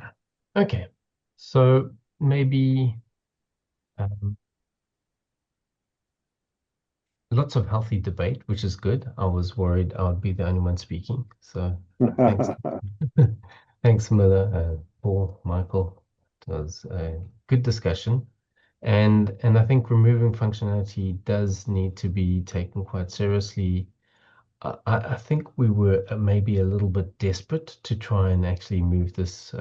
Okay. So maybe lots of healthy debate, which is good. I was worried I would be the only one speaking. So thanks. Thanks, Miller, Paul, Michael. It was a good discussion. And I think removing functionality does need to be taken quite seriously. I think we were maybe a little bit desperate to try and actually move this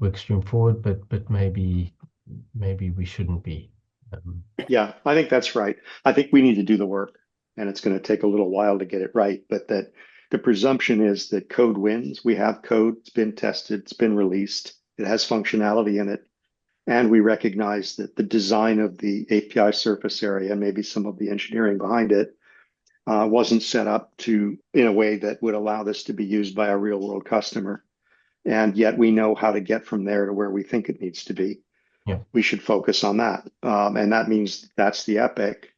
work stream forward, but maybe we shouldn't be. Yeah, I think that's right. I think we need to do the work, and it's going to take a little while to get it right. But that the presumption is that code wins. We have code, it's been tested, it's been released, it has functionality in it. And we recognize that the design of the API surface area and maybe some of the engineering behind it wasn't set up in a way that would allow this to be used by a real world customer. And yet we know how to get from there to where we think it needs to be. Yeah. we should focus on that. And that means that's the epic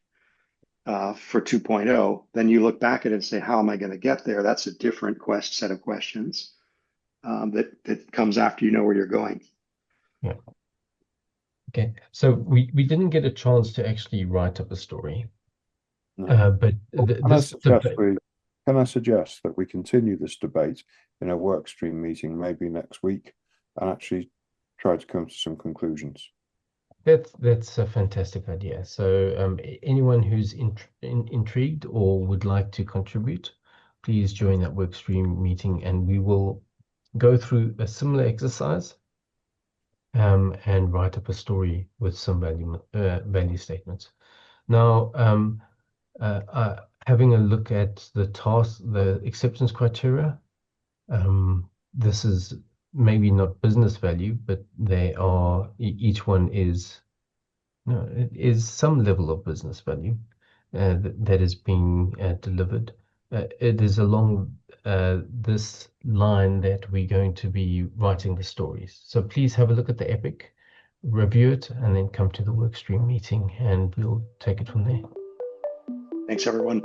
for 2.0. Then you look back at it and say, how am I going to get there? That's a different set of questions that comes after you know where you're going. Yeah. Okay. So we didn't get a chance to actually write up a story. No. But Well, this can I suggest that we continue this debate in a work stream meeting maybe next week and actually try to come to some conclusions? That's a fantastic idea. So anyone who's intrigued or would like to contribute, please join that work stream meeting, and we will go through a similar exercise and write up a story with some value statements. Now, having a look at the acceptance criteria, this is maybe not business value, but they are each one is it is some level of business value that is being delivered. It is along this line that we're going to be writing the stories. So please have a look at the epic, review it, and then come to the workstream meeting, and we'll take it from there. Thanks, everyone.